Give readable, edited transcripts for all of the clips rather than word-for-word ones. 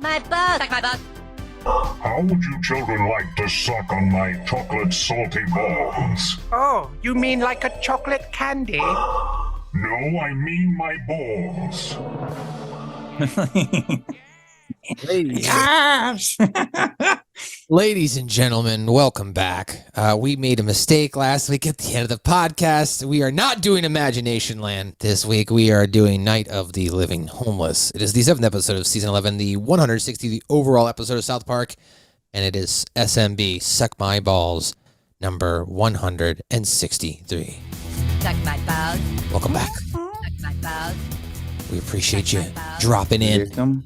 my butt. Suck my butt. How would you children like to suck on my chocolate salty balls? Oh, you mean like a chocolate candy? No, I mean my balls. Yes! Ladies and gentlemen, welcome back. We made a mistake last week at the end of the podcast. We are not doing Imagination Land this week. We are doing Night of the Living Homeless. It is the 7th episode of Season 11, the 160th overall episode of South Park, and it is SMB, Suck My Balls, number 163. Suck my balls. Welcome back. Suck my balls. We appreciate you dropping in,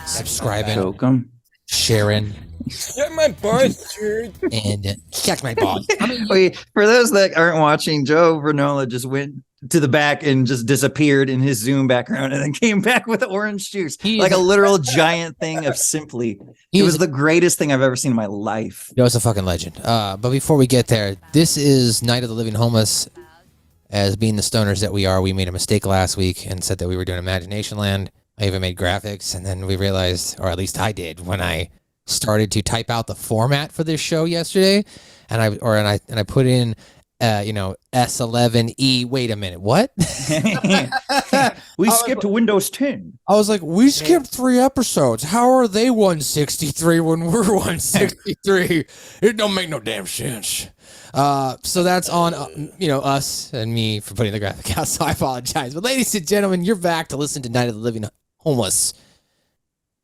subscribing, sharing, Suck my balls, dude. and suck my balls. Wait, for those that aren't watching, Joe Vernola just went to the back and just disappeared in his Zoom background and then came back with orange juice. Like a literal giant thing of Simply. It was the greatest thing I've ever seen in my life. Joe's a fucking legend. But before we get there, this is Night of the Living Homeless. As being the stoners that we are, we made a mistake last week and said that we were doing Imagination Land. I even made graphics, and then we realized, or at least I did, when I started to type out the format for this show yesterday, and I put in, S11E. Wait a minute, what? We skipped to Windows 10. I was like, we skipped 3 episodes. How are they 163 when we're 163? It don't make no damn sense. So that's on, us and me for putting the graphic out, so I apologize. But ladies and gentlemen, you're back to listen to Night of the Living Homeless.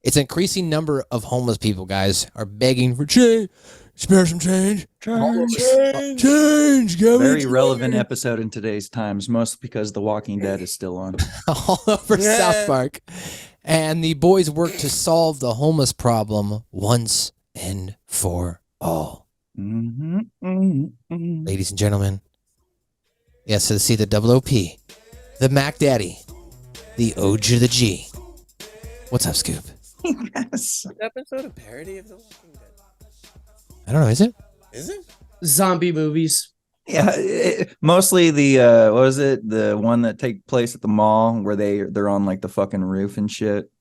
It's an increasing number of homeless people, guys, are begging for change. Spare some change. Change. Very relevant episode in today's times, mostly because The Walking Dead is still on. All over South Park. And the boys work to solve the homeless problem once and for all. Ladies and gentlemen, yes, to see the double OP, the Mac Daddy, the O to the G. What's up, Scoop? Yes. Episode of parody of The Walking Dead. I don't know, is it? Is it? Zombie movies. Yeah, mostly the what was it? The one that take place at the mall where they're on like the fucking roof and shit.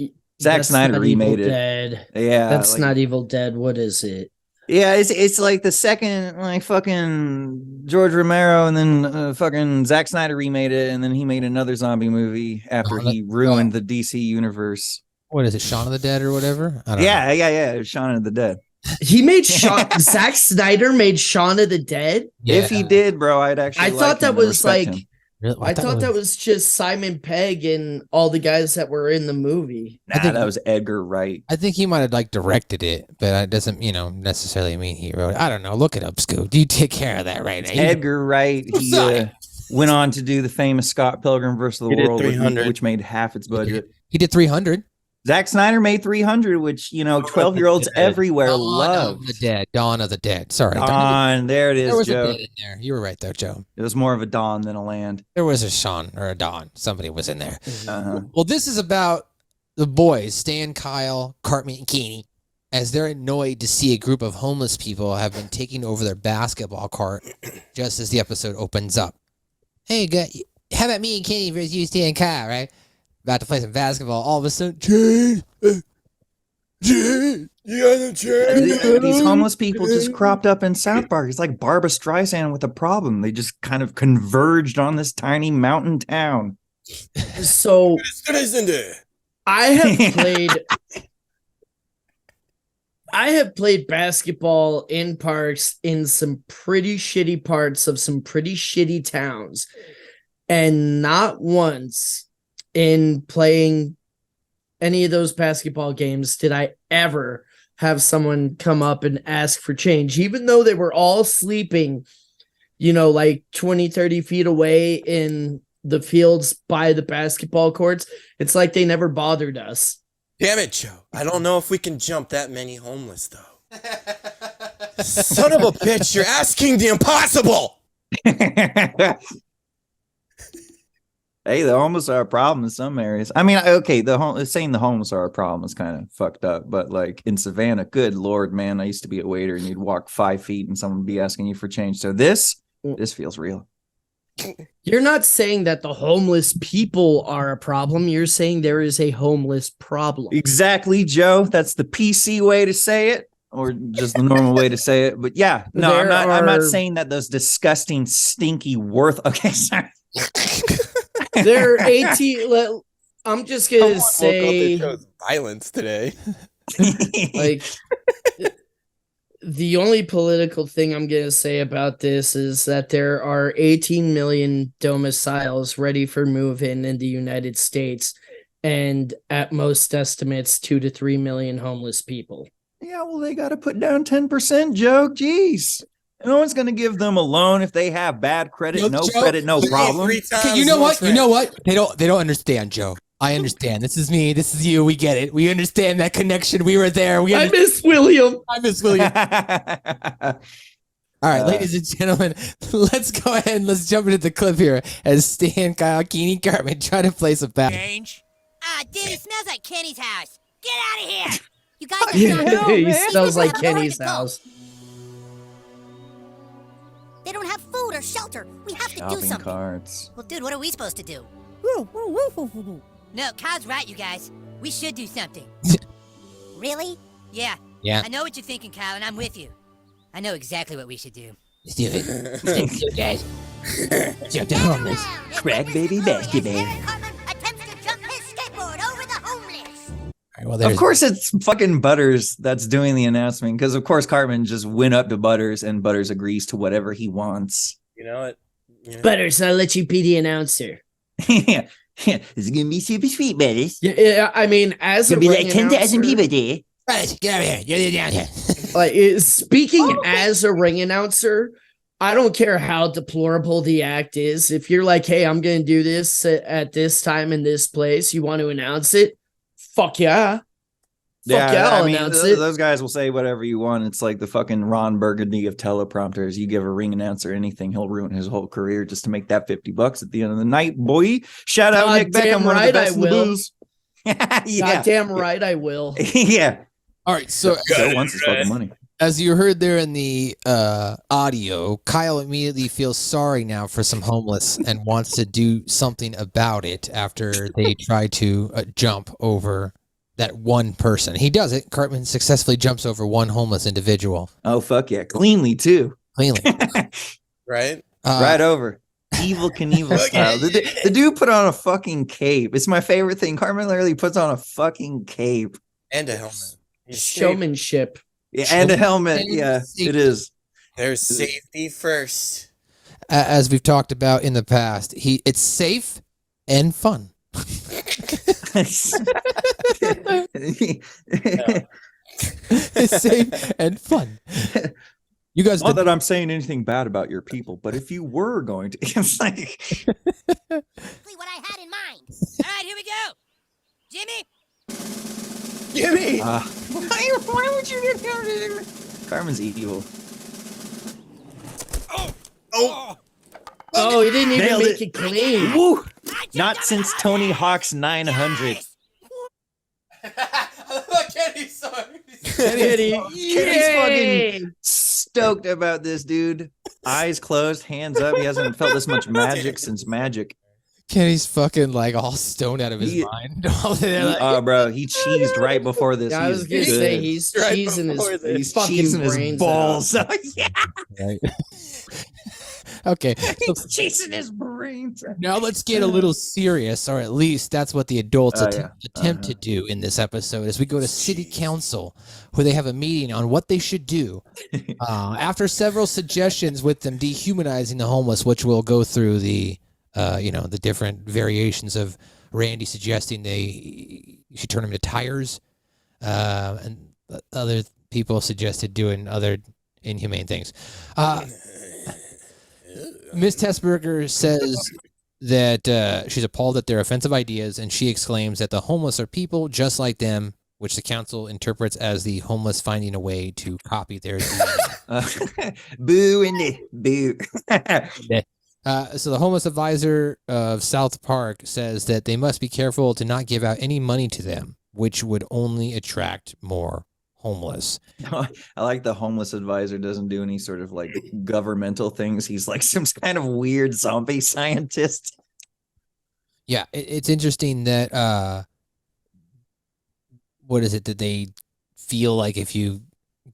Zack That's Snyder not remade Evil it. Dead. Yeah, That's like, not Evil Dead. What is it? Yeah, it's like the second like fucking George Romero and then fucking Zack Snyder remade it, and then he made another zombie movie after he ruined the DC universe. What is it, Shaun of the Dead or whatever? I don't know. Yeah. Shaun of the Dead. He made Zack Snyder made Shaun of the Dead. Yeah. If he did, bro, I'd actually. I thought that was like. Really? I thought that was just Simon Pegg and all the guys that were in the movie. Nah, that was Edgar Wright. I think he might have like directed it, but it doesn't, necessarily mean he wrote it. I don't know. Look it up, Scoop. You take care of that right now. Edgar Wright. He went on to do the famous Scott Pilgrim versus the World, which made half its budget. He did 300. Zack Snyder made 300, which 12-year-olds everywhere love. Dawn of the Dead. Sorry, Dawn. There it there is, was Joe. a dead in there. You were right though, Joe. It was more of a Dawn than a land. There was a Sean or a Dawn. Somebody was in there. Uh-huh. Well, this is about the boys, Stan, Kyle, Cartman, and Kenny, as they're annoyed to see a group of homeless people have been taking over their basketball court just as the episode opens up. Hey, how about me and Kenny versus you, Stan, and Kyle, right? About to play some basketball. All of a sudden, Jane, You guys are These homeless people just cropped up in South Park. It's like Barbra Streisand with a problem. They just kind of converged on this tiny mountain town. So I have played basketball in parks in some pretty shitty parts of some pretty shitty towns, and not once in playing any of those basketball games did I ever have someone come up and ask for change, even though they were all sleeping, like 20, 30 feet away in the fields by the basketball courts. It's like they never bothered us. Damn it, Joe. I don't know if we can jump that many homeless, though. Son of a bitch, you're asking the impossible. Hey, the homeless are a problem in some areas. I mean, okay, saying the homeless are a problem is kind of fucked up, but like in Savannah, good Lord, man, I used to be a waiter and you'd walk 5 feet and someone would be asking you for change. So this feels real. You're not saying that the homeless people are a problem. You're saying there is a homeless problem. Exactly, Joe. That's the PC way to say it, or just the normal way to say it. But yeah, no, I'm not saying that those disgusting, stinky, Okay, sorry. They're 18. I'm just gonna say violence today. like the only political thing I'm going to say about this is that there are 18 million domiciles ready for move-in the United States, and at most estimates 2 to 3 million homeless people. Yeah, well, they got to put down 10%, Joe. Jeez. No one's going to give them a loan if they have bad credit, no credit, no problem. Okay, you know what? You know what? They don't understand, Joe. I understand. This is me. This is you. We get it. We understand that connection. We were there. I miss William. I miss William. All right, ladies and gentlemen, let's go ahead and let's jump into the clip here as Stan, Kyle, Keeney, Cartman try to place a bet. Change. Dude, it smells like Kenny's house. Get out of here. You guys He smells like Kenny's house. They don't have food or shelter. We have to do something. Carts. Well, dude, what are we supposed to do? No, Kyle's right, you guys. We should do something. Really? Yeah. Yeah. I know what you're thinking, Kyle, and I'm with you. I know exactly what we should do. Let's do it. Let's do it, guys. Jump the homeless. Crack baby basketball. Attempts to jump his skateboard over the homeless. All right, well, Of course, it's fucking Butters that's doing the announcement, because of course Cartman just went up to Butters and Butters agrees to whatever he wants. You know what? Yeah. Butters, I'll let you be the announcer. Yeah, it's gonna be super sweet, Butters. Yeah, I mean, as It's a gonna be ring like 10,000 announcer- people there. Butters, get over here. You're down here. Speaking as a ring announcer, I don't care how deplorable the act is. If you're like, hey, I'm going to do this at this time in this place, you want to announce it? Fuck yeah. Fuck yeah, I'll announce it. Those guys will say whatever you want. It's like the fucking Ron Burgundy of teleprompters. You give a ring announcer anything, he'll ruin his whole career just to make that $50 at the end of the night, boy. Shout out Nick Beckham, one of the best in the booze. Yeah. Goddamn right, I will. Yeah. All right, so wants his fucking money. as you heard there in the audio, Kyle immediately feels sorry now for some homeless and wants to do something about it after they try to jump over that one person. He does it. Cartman successfully jumps over one homeless individual. Oh, fuck yeah. Cleanly, too. Cleanly. Right? Right over. Evil Knievel style. The dude put on a fucking cape. It's my favorite thing. Cartman literally puts on a fucking cape. And a helmet. Showmanship. Yeah, and a helmet. Yeah, it is. There's safety first. As we've talked about in the past, it's safe and fun. It's safe and fun. You guys, not that I'm saying anything bad about your people, but if you were going to, it's like what I had in mind. All right, here we go. Jimmy. why would you get down? Carmen's evil. Oh, he didn't even Nailed make it. it clean. Woo! Not since Tony Hawk's 900. Kenny's Kenny's fucking stoked about this, dude. Eyes closed, hands up. He hasn't felt this much magic since magic. Kenny's fucking like all stoned out of his mind. Oh, bro, he cheesed right before this. I was gonna say he's cheesing his fucking brains balls. yeah. Right. Okay. He's cheesing his brains. Now let's get a little serious, or at least that's what the adults attempt to do in this episode. As we go to City Council, where they have a meeting on what they should do. After several suggestions with them dehumanizing the homeless, which will go through the the different variations of Randy suggesting they should turn them to tires, and other people suggested doing other inhumane things. Ms. Tessberger says that she's appalled at their offensive ideas, and she exclaims that the homeless are people just like them, which the council interprets as the homeless finding a way to copy their DNA. Boo in it. Boo. So the homeless advisor of South Park says that they must be careful to not give out any money to them, which would only attract more homeless. I like the homeless advisor doesn't do any sort of like governmental things. He's like some kind of weird zombie scientist. Yeah, it's interesting that what is it that they feel like if you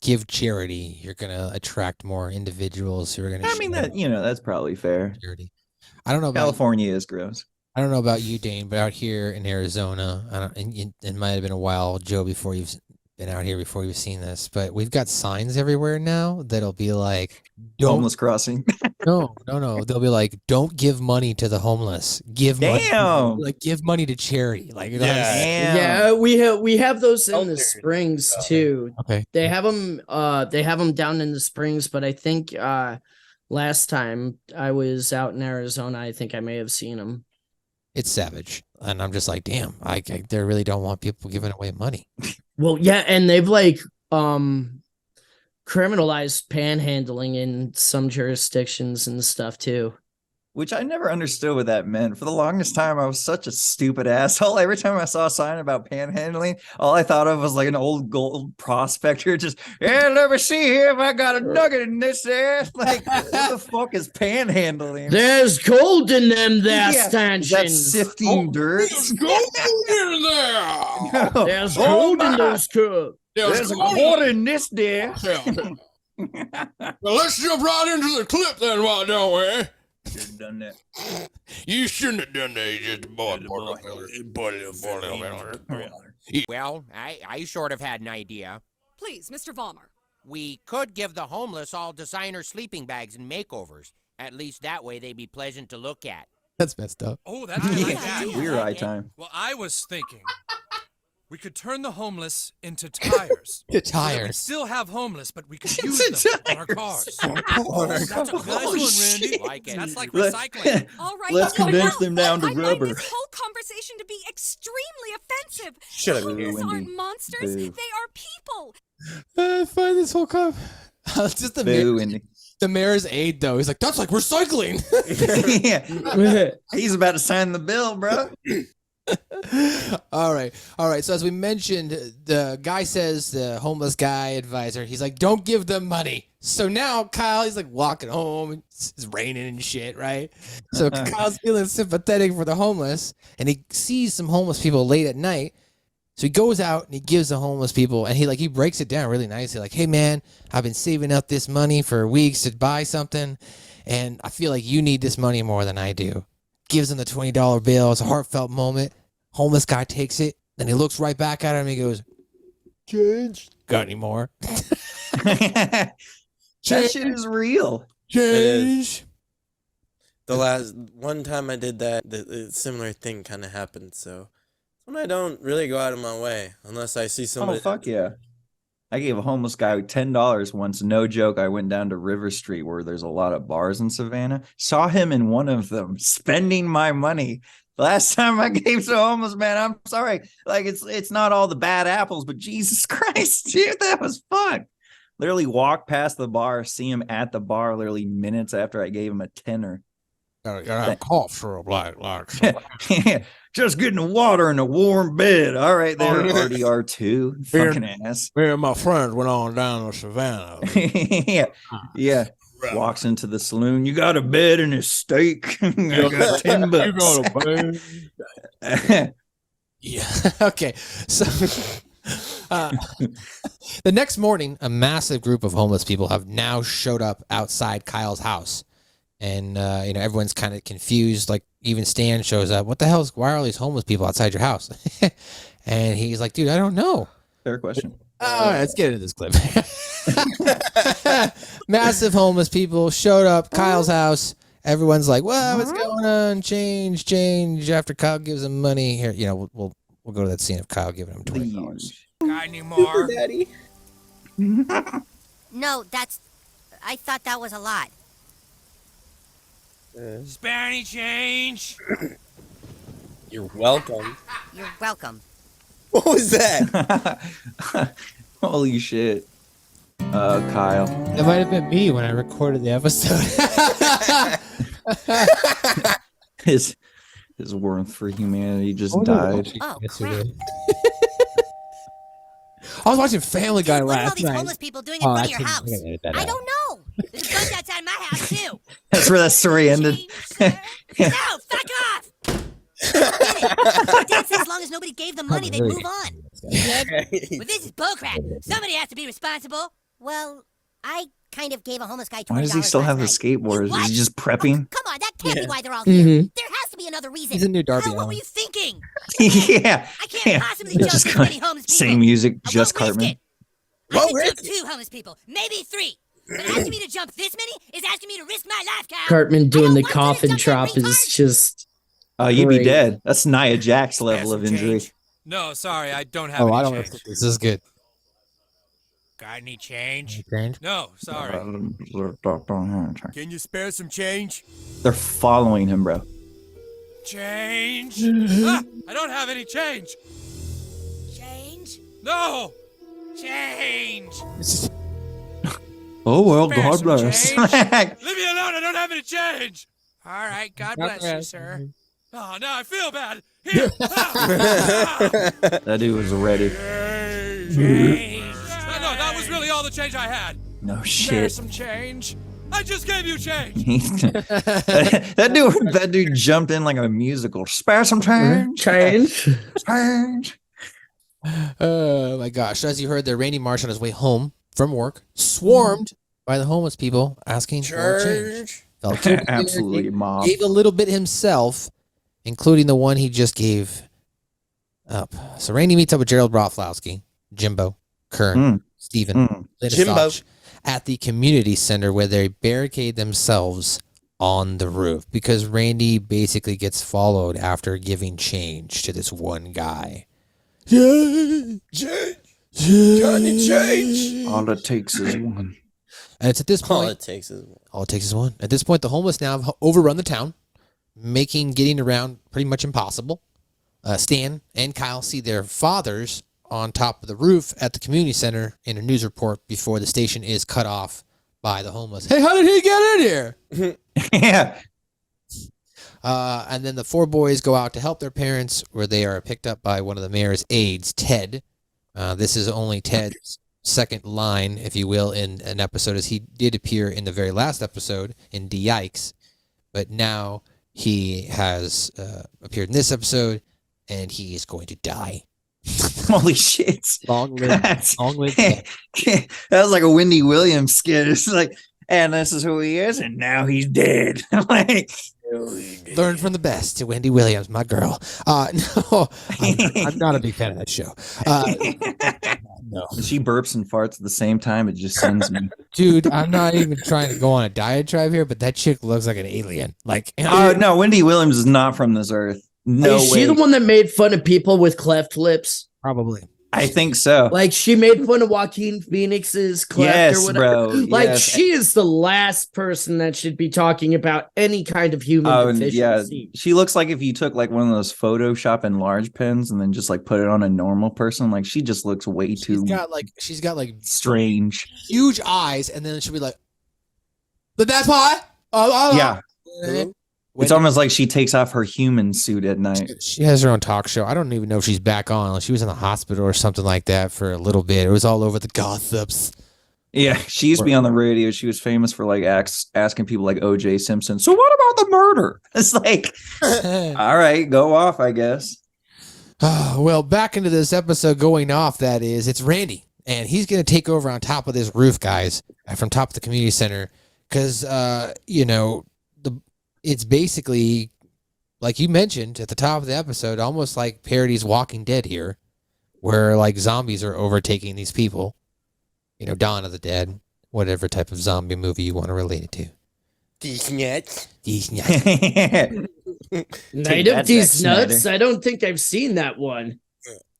give charity, you're gonna attract more individuals who are gonna. I mean that that's probably fair. Charity. I don't know about California is gross. I don't know about you, Dane, but out here in Arizona, it might have been a while, Joe, before you've been out here before you've seen this, but we've got signs everywhere now that'll be like, homeless crossing. No. They'll be like, don't give money to the homeless. Give money to charity. Like, yeah, we have those in the Springs too. Okay. They have them down in the Springs, but I think last time I was out in Arizona, I think I may have seen them. It's savage. And I'm just like, damn, they really don't want people giving away money. Well, yeah, and they've like criminalized panhandling in some jurisdictions and stuff too. Which I never understood what that meant. For the longest time, I was such a stupid asshole. Every time I saw a sign about panhandling, all I thought of was like an old gold prospector. Just, let me see here if I got a nugget in this there. Like, what the fuck is panhandling? There's gold in them there stanchions. That's sifting dirt. There's gold in there. No. There's gold in those cups. There's a quarter in this there. Well, let's jump right into the clip then, why don't we? Should have done that. You shouldn't have done that. You just bought Well, I sort of had an idea. Please, Mr. Vollmer. We could give the homeless all designer sleeping bags and makeovers. At least that way they'd be pleasant to look at. That's messed up. Oh, that's a good idea. Weird eye time. Well, I was thinking we could turn the homeless into tires. To So tires. we'd still have homeless, but we could use them on our cars. That's a nice one, Randy. Like it. That's like recycling. All right. Let's condense them down to I rubber. find this whole conversation to be extremely offensive. Shut up, Homeless Wendy. aren't monsters. Boo. They are people. I find this whole just the Boo, Wendy. the mayor's aide though. He's like, that's like recycling. Yeah. He's about to sign the bill, bro. All right. So as we mentioned, the guy says, the homeless guy advisor, he's like, don't give them money. So now Kyle, he's like walking home. It's raining and shit, right? So Kyle's feeling sympathetic for the homeless, and he sees some homeless people late at night. So he goes out and he gives the homeless people, and he breaks it down really nicely. Like, hey man, I've been saving up this money for weeks to buy something, and I feel like you need this money more than I do. Gives him the $20 bill. It's a heartfelt moment. Homeless guy takes it. Then he looks right back at him and he goes, change. Got any more? That shit is real. Change. The last one time I did that, the similar thing kind of happened. So when I don't really go out of my way unless I see somebody. Oh, fuck yeah. I gave a homeless guy $10 once. No joke. I went down to River Street where there's a lot of bars in Savannah. Saw him in one of them spending my money. Last time I gave to a homeless man, I'm sorry. Like, it's not all the bad apples, but Jesus Christ, dude, that was fun. Literally walked past the bar, see him at the bar literally minutes after I gave him a tenner. Gotta have cough syrup like. Just getting the water in a warm bed. All right, there, RDR2. Fucking ass. Me and my friends went on down to Savannah. Yeah. Walks into the saloon. You got a bed and a steak. I got $10. You got a bed. Yeah. Okay. So the next morning, a massive group of homeless people have now showed up outside Kyle's house. And everyone's kind of confused. Like, even Stan shows up. What the hell? Why are all these homeless people outside your house? And he's like, dude, I don't know. Fair question. All right, let's get into this clip. Massive homeless people showed up Kyle's house. Everyone's like, "Well, what's going on? Change." After Kyle gives them money, here, we'll go to that scene of Kyle giving him $20. Got any more? Daddy. No, I thought that was a lot. Spare any change? You're welcome. You're welcome. What was that? Holy shit. Kyle. That might have been me when I recorded the episode. His warmth for humanity just died. Oh, crap. I was watching Family Guy What are all last these night. homeless people doing in front of your actually, house? I'm gonna edit that I out. don't know. There's guns outside my house too. That's where that story ended. No, fuck off. I did say as long as nobody gave them money, they'd move on. But this is bullcrap. Somebody has to be responsible. Well, I kind of gave a homeless guy $20 Why does he still have a last night. skateboard? What? Is he just prepping? Come on, that can't be why they're all here. Mhm. There has to be another reason. He's a new Darby Hell, what were Allin. you thinking? Yeah. I can't possibly jump Just this many homeless people. same music, I just won't risk Cartman. it. I could jump 2 homeless people, maybe 3. But asking me to jump this many is asking me to risk my life, Kyle. Cartman doing the I don't want you to coffin jump that drop is retard. just. You'd be Great. dead. That's Nia Jax level of injury. No, sorry, I don't have Oh, any I don't know. change. This is good. Got any change? No, sorry. They're Can you spare some change? following him, bro. Change? Ah, I don't have any change. Change? No! Change! Oh well, Spare God some bless. change. Leave me alone, I don't have any change! All right, God bless you, sir. Oh, now I feel bad. Here! That dude was ready. Change! No, that was really all the change I had. No Spare shit. some change. I just gave you change. that dude jumped in like a musical. Spare some change. Change. Change. Oh my gosh. As you heard there, Randy Marsh on his way home from work, swarmed by the homeless people asking for change. Felt guilty, Absolutely, mom. gave a little bit himself, including the one he just gave up. So Randy meets up with Gerald Broflowski, Jimbo, Kern, Steven, Jimbo. at the community center where they barricade themselves on the roof because Randy basically gets followed after giving change to this one guy. Change. All it takes is one. And it's at this point. All it takes is one. At this point, the homeless now have overrun the town, making getting around pretty much impossible. Stan and Kyle see their fathers on top of the roof at the community center in a news report before the station is cut off by the homeless. Hey, how did he get in here? Yeah. And then the 4 boys go out to help their parents, where they are picked up by one of the mayor's aides, Ted. This is only Ted's second line, if you will, in an episode, as he did appear in the very last episode in D-Yikes. But now he has appeared in this episode, and he is going to die. Holy shit. Long live. Long live. That was like a Wendy Williams skit. It's like, and this is who he is, and now he's dead. Like, Learn from the best to Wendy Williams, my girl. No, I'm not a big fan of that show. No. when she burps and farts at the same time, it just sends me. Dude, I'm not even trying to go on a diatribe here, but that chick looks like an alien. Like, No, Wendy Williams is not from this earth. No Is way. she the one that made fun of people with cleft lips? Probably. I think so. Like she made fun of Joaquin Phoenix's cleft Yes, or whatever. bro. Like Yes. she is the last person that should be talking about any kind of human Yeah, deficiency. she looks like if you took like one of those Photoshop enlarge pens and then just like put it on a normal person. Like she just looks way too she's got like strange. huge eyes, and then she'll be like, but that's why. Yeah. It's almost like she takes off her human suit at night. She has her own talk show. I don't even know if she's back on. She was in the hospital or something like that for a little bit. It was all over the gossips. Yeah, she used to be on the radio. She was famous for like asking people like OJ Simpson, so what about the murder? It's like, all right, go off, I guess. Well, back into this episode going off, that is, it's Randy. And he's going to take over on top of this roof, guys, from top of the community center. Because, it's basically, like you mentioned at the top of the episode, almost like parodies Walking Dead here, where like zombies are overtaking these people. You know, Dawn of the Dead, whatever type of zombie movie you want to relate it to. These nuts. These nuts. Night of These Nuts? I don't think I've seen that one.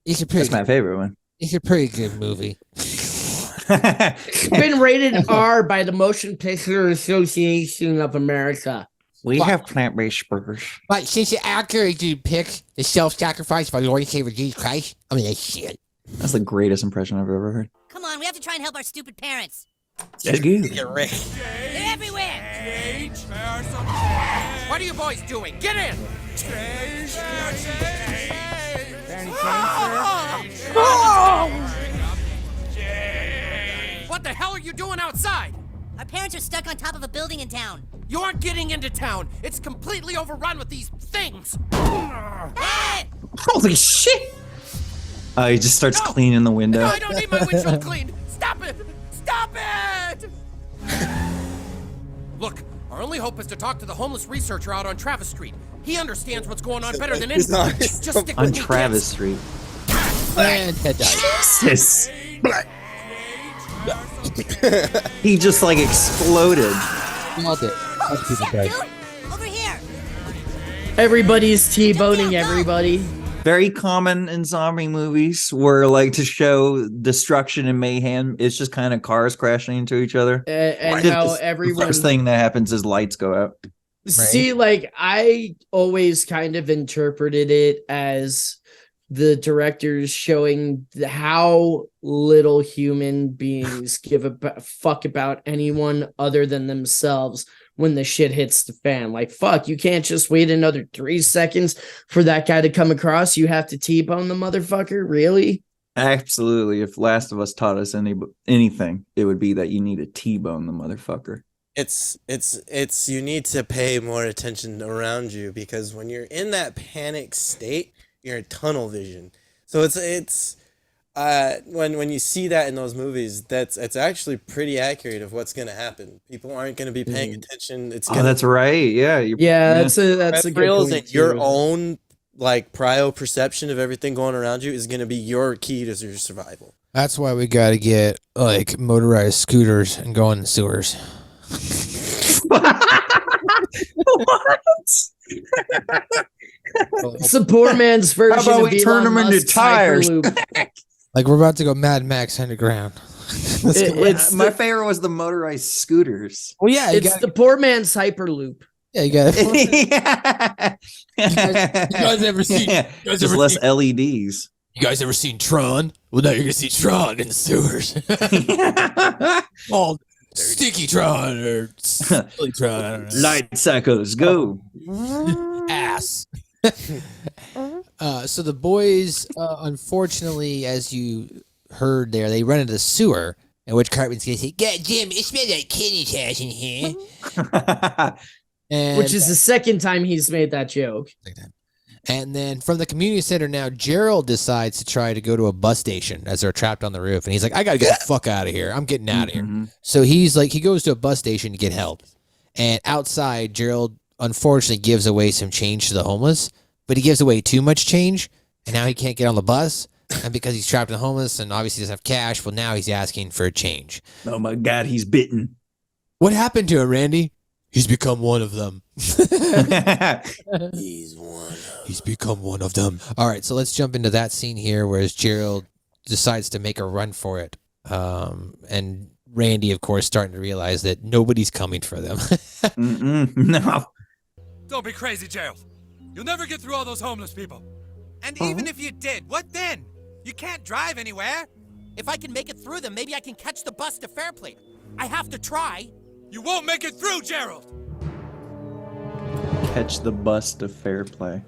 That's my favorite one. It's a pretty good movie. It's been rated R by the Motion Picture Association of America. We have plant-based burgers. But since the actor did pick the self-sacrifice by Lord and Savior Jesus Christ, I mean, that's shit. That's the greatest impression I've ever heard. Come on, we have to try and help our stupid parents. That's good. They're everywhere. What are you boys doing? Get in! you doing outside? Our parents are stuck on top of a building in town. You aren't getting into town. It's completely overrun with these things. Hey! Holy shit! He just starts cleaning the window. No, I don't need my windshield cleaned. Stop it! Stop it! Look, our only hope is to talk to the homeless researcher out on Travis Street. He understands what's going on better than anyone. Just stick with On me, Travis kids. Street. And head died. Jesus. He just like exploded. All dead. Lots of people died. Dude, over here. Everybody's T-boning everybody. Very common in zombie movies where like to show destruction and mayhem, it's just kind of cars crashing into each other. And Just how the everyone... first thing that happens is lights go out. See, like, I always kind of interpreted it as the directors showing how little human beings give a fuck about anyone other than themselves when the shit hits the fan. Like, fuck, you can't just wait another 3 seconds for that guy to come across. You have to T-bone the motherfucker? Really? Absolutely. If Last of Us taught us anything, it would be that you need to T-bone the motherfucker. It's you need to pay more attention around you, because when you're in that panic state, you're in tunnel vision. So it's when you see that in those movies, it's actually pretty accurate of what's going to happen. People aren't going to be paying attention. It's gonna, that's right. Yeah. That's a good point and your too. own like prio perception of everything going around you is going to be your key to your survival. That's why we got to get like motorized scooters and go in the sewers. What? It's a poor man's version. How about of we Elon turn them into Musk's tires? Hyperloop. Like we're about to go Mad Max underground. It's My favorite was the motorized scooters. Well, yeah, it's the poor man's Hyperloop. Yeah, you got it. Yeah. You guys ever seen? You guys Just ever less seen, LEDs. you guys ever seen Tron? Well, now you're gonna see Tron in the sewers. Oh, sticky Tron or silly Tron. I don't know. Light cycles, go. Ass. So the boys, unfortunately, as you heard there, they run into the sewer, in which Cartman's gonna say, "God damn, it smells like kidney trash in here." And, Which is the second time he's made that joke. and then from the community center now, Gerald decides to try to go to a bus station as they're trapped on the roof, and he's like, "I gotta get the fuck out of here. I'm getting out of here." So he's like, he goes to a bus station to get help, and outside, Gerald unfortunately gives away some change to the homeless, but he gives away too much change, and now he can't get on the bus. And because he's trapped in the homeless and obviously doesn't have cash, well, now he's asking for a change. Oh my God, he's bitten. What happened to him, Randy? He's become one of them. He's become one of them. All right, so let's jump into that scene here, whereas Gerald decides to make a run for it. And Randy, of course, starting to realize that nobody's coming for them. No. Don't be crazy, Gerald. You'll never get through all those homeless people. And even if you did, what then? You can't drive anywhere. If I can make it through them, maybe I can catch the bus to Fairplay. I have to try. You won't make it through, Gerald. Catch the bus to Fairplay.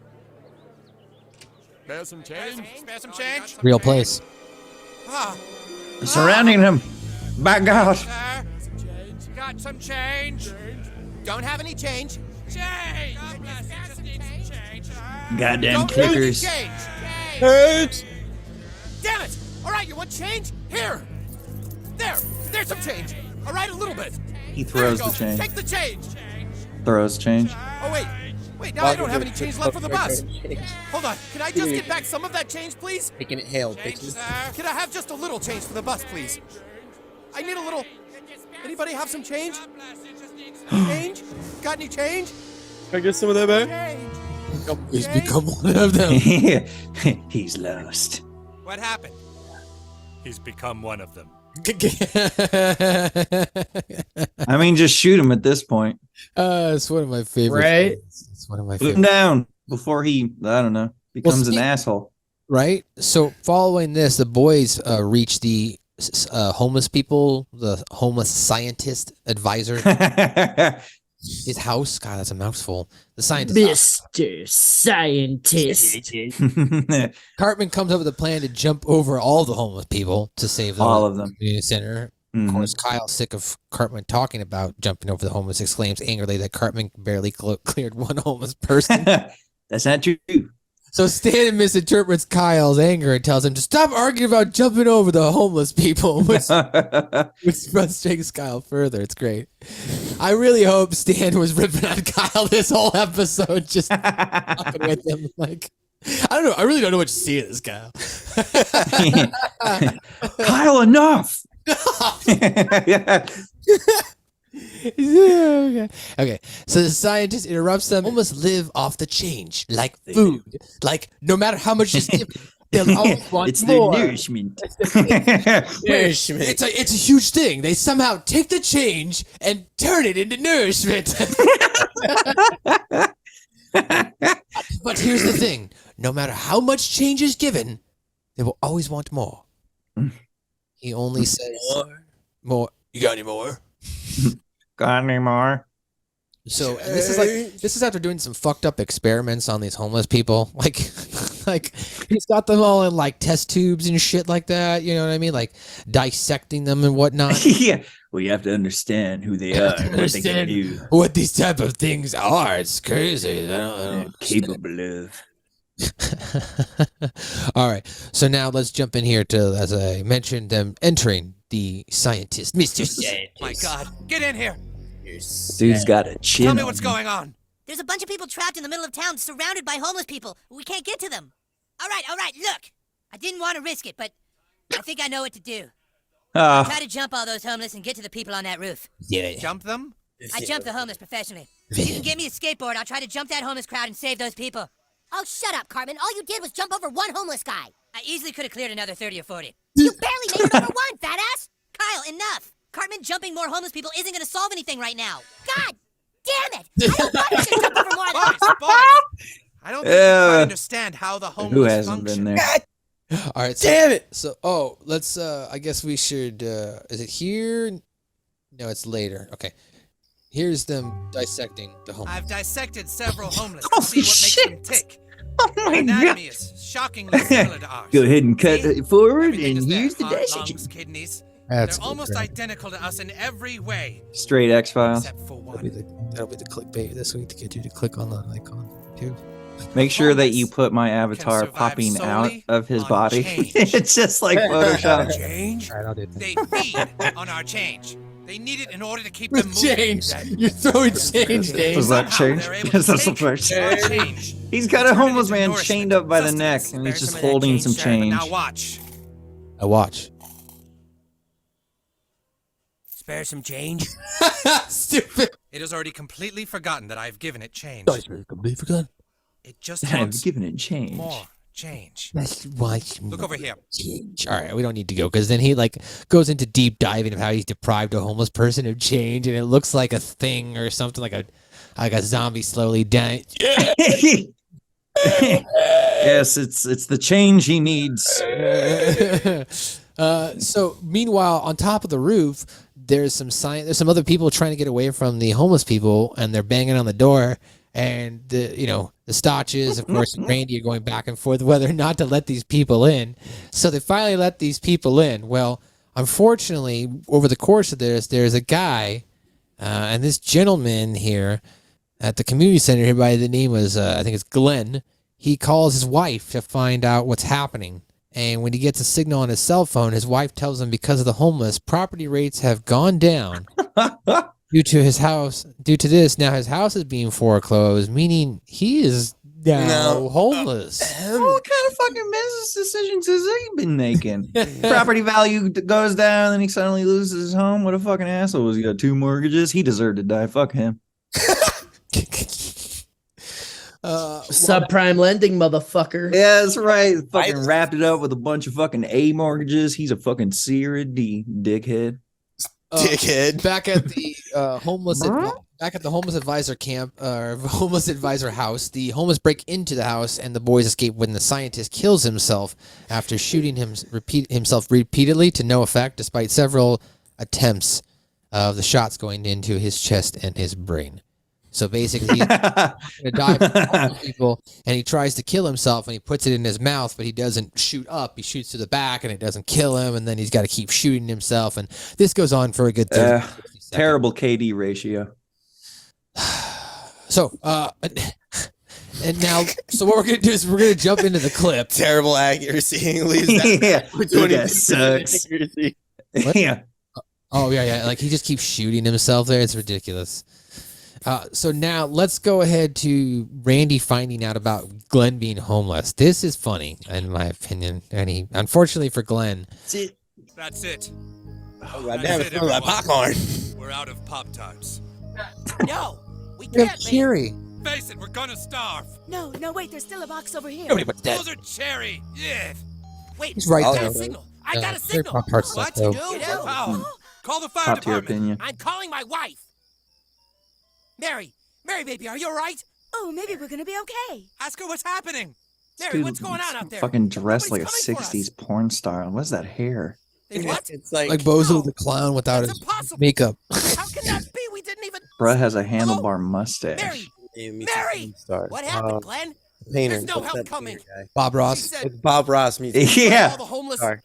Spare some change? Spare some change? Real place. Ah, Surrounding him. Back out. sir. Got some change. Don't have any change. Change! Goddamn Don't have any clickers. change. Damn it! All right, you want change? Here. There's some change. All right, a little bit. He There you throws go. the change. Take the change. Throws change. Oh wait, now I don't have any change left for the bus. Hold on, can I just get back some of that change, please? Taking it hail, Change, bitches. sir. Can I have just a little change for the bus, please? I need a little. Anybody have some change? Change? Got any change? Can I get some of that back? Change. He's become one of them. He's lost. What happened? He's become one of them. I mean, just shoot him at this point. It's one of my favorite. Right? It's one of my Put him favorite. down before he, I don't know, becomes an see- asshole. Right? So following this, the boys reach the homeless people, the homeless scientist advisor, his house. God, that's a mouthful. The scientist. Mr. Scientist. Cartman comes up with a plan to jump over all the homeless people to save them. All of them. Community center. Of course, Kyle, sick of Cartman talking about jumping over the homeless, exclaims angrily that Cartman barely cleared one homeless person. That's not true. So Stan misinterprets Kyle's anger and tells him to stop arguing about jumping over the homeless people, which frustrates Kyle further. It's great. I really hope Stan was ripping on Kyle this whole episode, just fucking with him. Like, I don't know. I really don't know what to see in this, Kyle. Kyle, enough. Okay. So the scientist interrupts them. Homeless live off the change, like food. Like, no matter how much you give, they'll always want It's more. their nourishment. Nourishment. It's a huge thing. They somehow take the change and turn it into nourishment. But here's the thing. No matter how much change is given, they will always want more. He only says more. You got any more? Got any more? So and this is after doing some fucked up experiments on these homeless people. Like he's got them all in like test tubes and shit like that. You know what I mean? Like dissecting them and whatnot. Yeah. Well, you have to understand who they are and what they can do. What these type of things are. It's crazy. I don't Capable of. All right. So now let's jump in here to, as I mentioned, them entering the scientist, Mr. Scientist. My God, get in here. Dude's got a chin. Tell me on what's him. going on. There's a bunch of people trapped in the middle of town, surrounded by homeless people. We can't get to them. All right, look. I didn't want to risk it, but I think I know what to do. Try to jump all those homeless and get to the people on that roof. Yeah. Jump them? I jumped the homeless professionally. If you can get me a skateboard, I'll try to jump that homeless crowd and save those people. Oh, shut up, Cartman. All you did was jump over one homeless guy. I easily could have cleared another 30 or 40. You barely made it over one, fat ass. Kyle, enough! Cartman jumping more homeless people isn't going to solve anything right now. God damn it! I don't want you to jump over more of them. Boys, I don't think you quite understand how the homeless Who hasn't function. been there? All right. So, Damn it! So, let's. I guess we should. Is it here? No, it's later. Okay. Here's them dissecting the homeless. I've dissected several homeless to Holy see what makes them tick. Oh my Their anatomy god. is shockingly similar to ours. Go ahead and cut See? it forward Everything and is there. here's the Heart, dissection. lungs, kidneys. That's They're almost identical to us in every way, Straight X-Files. except for That'll be one. the clickbait this week to get you to click on the icon too. Make sure that you Homeless put my can avatar survive popping out solely of his on body. change. It's just like Photoshop. Change? All right, I'll do that. They feed on our change. They need it in order to keep them moving. Change. You're throwing change, Dave. Was that Somehow change? they're able Yes, to that's the take first. our change. He's got a Turn it homeless into man nourishment, chained up by the neck, sustenance. and he's Bear just some of that holding some share, but change. Now watch. I watch. Spare some change. Stupid. It has already completely forgotten that I've given it change. Completely forgotten. It just I've wants given it change. more change. That's why. Look over here. Change. All right, we don't need to go because then he like goes into deep diving of how he's deprived a homeless person of change, and it looks like a thing or something like a zombie slowly dying. Yes, it's the change he needs. So meanwhile, on top of the roof, there's some other people trying to get away from the homeless people, and they're banging on the door. And the Stotches, of course, and Randy are going back and forth whether or not to let these people in. So they finally let these people in. Well, unfortunately, over the course of this, there's a guy, and this gentleman here at the community center here by the name was, I think it's Glenn. He calls his wife to find out what's happening. And when he gets a signal on his cell phone, his wife tells him because of the homeless, property rates have gone down. Due to this, now his house is being foreclosed, meaning he is now homeless. What kind of fucking business decisions has he been making? Property value goes down, then he suddenly loses his home. What a fucking asshole. Was he got 2 mortgages? He deserved to die. Fuck him. Subprime lending, motherfucker. Yeah, that's right. Fucking wrapped it up with a bunch of fucking A mortgages. He's a fucking C or a D, dickhead. Dickhead. Back at the homeless advisor camp, or homeless advisor house, the homeless break into the house, and the boys escape when the scientist kills himself after shooting himself repeatedly to no effect, despite several attempts of the shots going into his chest and his brain. So basically, he's gonna die from homeless people, and he tries to kill himself, and he puts it in his mouth, but he doesn't shoot up. He shoots to the back, and it doesn't kill him, and then he's got to keep shooting himself, and this goes on for a good 30 seconds. Terrible KD ratio. So, and now, so what we're gonna do is we're gonna jump into the clip. Terrible accuracy. Leaves that that sucks. Yeah. Oh yeah. Like he just keeps shooting himself there. It's ridiculous. So now let's go ahead to Randy finding out about Glenn being homeless. This is funny, in my opinion. And unfortunately for Glenn, That's it. Oh, God damn, it's like popcorn. We're out of Pop-Tarts. No, we we have can't. Cherry. Face it, we're gonna starve. No, wait, there's still a box over here. Nobody puts that. Those are cherry. Yeah. Wait, He's right I there. got a signal. I got a They're signal. Pop-Tart stuff, What? though. You know? How? Call the fire Top tier department. opinion. I'm calling my wife. Mary, baby, are you all right? Oh, maybe we're gonna be okay. Ask her what's happening. Mary, Dude, what's going on out there? Fucking dressed like a Nobody's coming for us. 60s porn star. What's that hair? What? It's like, Bozo No, the clown without it's his impossible. makeup. How can that be? We didn't even. Bruh has a handlebar mustache. Mary, It meets Mary! a star. What happened, Glenn? Painter. There's no What's help that coming. painter guy? Bob She Ross. said, It's Bob Ross music. Yeah. all the homeless. Sorry.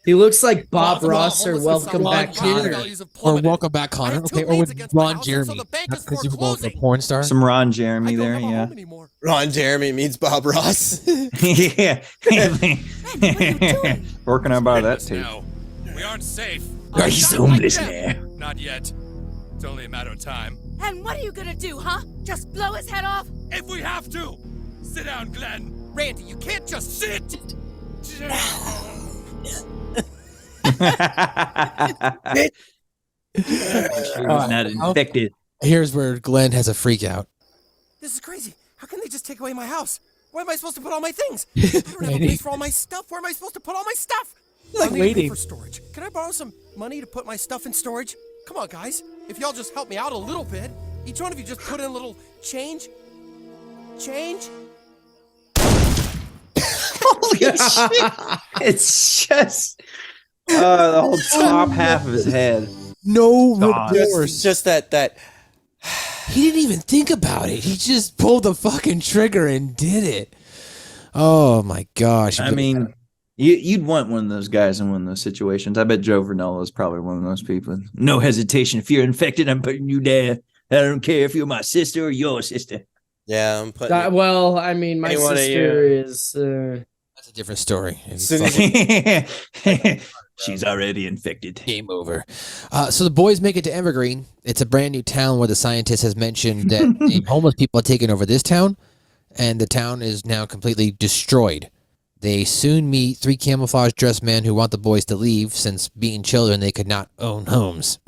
He looks like Bob Well, Ross or homeless Welcome with Back some Connor. values have Or plummeted. Welcome Back I Connor. have two Okay, or liens with against my Ron house, and so Jeremy. the bank That's is because you were both a foreclosing. porn star. Some Ron Jeremy I don't there, have a yeah. home anymore. Ron Jeremy meets Bob Ross. Yeah. Working on about that too. No, we aren't safe. He's homeless now. Not yet. It's only a matter of time. And what are you gonna do, huh? Just blow his head off? If we have to. Sit down, Glenn. Randy, you can't just Sit. Not infected. Here's where Glenn has a freak out. This is crazy. How can they just take away my house? Where am I supposed to put all my things? I don't have a Randy. place for all my stuff. Where am I supposed to put all my stuff? Like I need to pay waiting. for storage. Can I borrow some money to put my stuff in storage? Come on, guys. If y'all just help me out a little bit, each one of you just put in a little change. Change. Holy shit. It's just the whole top half of his head. No God. remorse. Just that. He didn't even think about it. He just pulled the fucking trigger and did it. Oh my gosh. I mean, you'd want one of those guys in one of those situations. I bet Joe Vernola is probably one of those people. No hesitation. If you're infected, I'm putting you down. I don't care if you're my sister or your sister. Yeah, I'm putting. Well, I mean, my Anyone of sister is. That's a different story. She's already infected. Game over. So the boys make it to Evergreen. It's a brand new town where the scientist has mentioned that the homeless people have taken over this town, and the town is now completely destroyed. They soon meet three camouflage dressed men who want the boys to leave, since being children they could not own homes.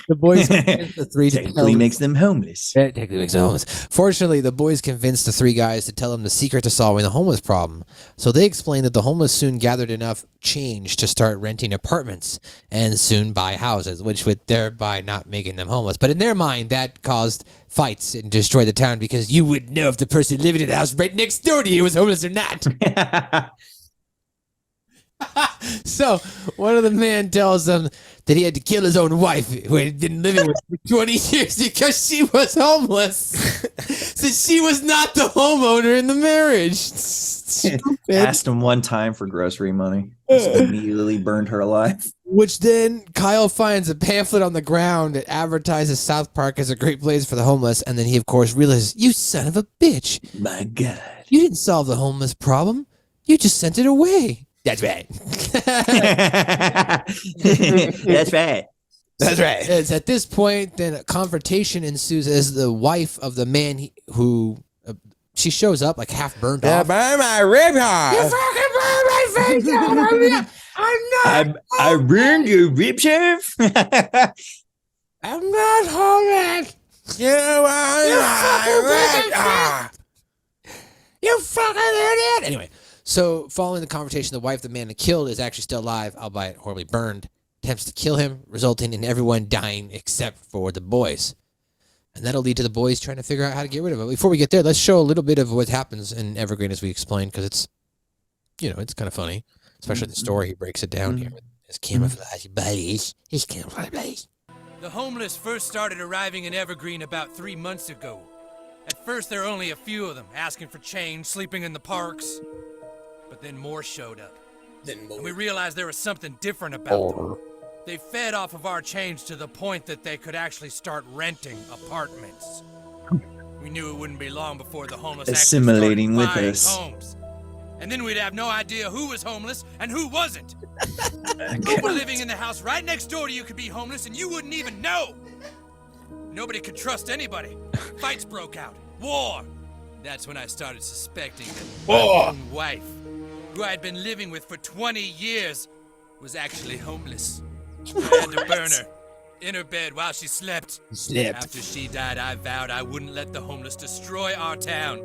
The boys convinced the three to Technically makes them homeless. That technically makes them homeless. Fortunately, the boys convinced the three guys to tell them the secret to solving the homeless problem. So they explained that the homeless soon gathered enough change to start renting apartments and soon buy houses, which would thereby not making them homeless. But in their mind, that caused fights and destroyed the town because you wouldn't know if the person living in the house right next door to you was homeless or not. So one of the men tells them that he had to kill his own wife who had been living with for 20 years because she was homeless. Since she was not the homeowner in the marriage. Stupid. Asked him one time for grocery money. Just immediately burned her alive. Which then Kyle finds a pamphlet on the ground that advertises South Park as a great place for the homeless. And then he, of course, realizes, you son of a bitch. My God. You didn't solve the homeless problem. You just sent it away. That's right. That's right. That's right. It's at this point, then a confrontation ensues as the wife of the man who she shows up like half burned off. Burn my rib off. You fucking burned my face off. I'm not. I burned your ribs off. I'm not homeless. You are my rib off. You fucking idiot. Anyway, so following the confrontation, the wife of the man killed is actually still alive, albeit horribly burned. Attempts to kill him, resulting in everyone dying except for the boys. And that'll lead to the boys trying to figure out how to get rid of it. Before we get there, let's show a little bit of what happens in Evergreen as we explained, because it's, it's kind of funny, especially the story. He breaks it down here with his camouflage buddies. His camouflage buddies. The homeless first started arriving in Evergreen about 3 months ago. At first, there were only a few of them, asking for change, sleeping in the parks. But then more showed up. And we realized there was something different about them. They fed off of our change to the point that they could actually start renting apartments. We knew it wouldn't be long before the homeless Assimilating actually with started us. buying homes. And then we'd have no idea who was homeless and who wasn't. People living in the house right next door to you could be homeless and you wouldn't even know. Nobody could trust anybody. Fights broke out. War. That's when I started suspecting that my own wife, who I had been living with for 20 years, was actually homeless. I had to burn her in her bed while she slept. After she died, I vowed I wouldn't let the homeless destroy our town.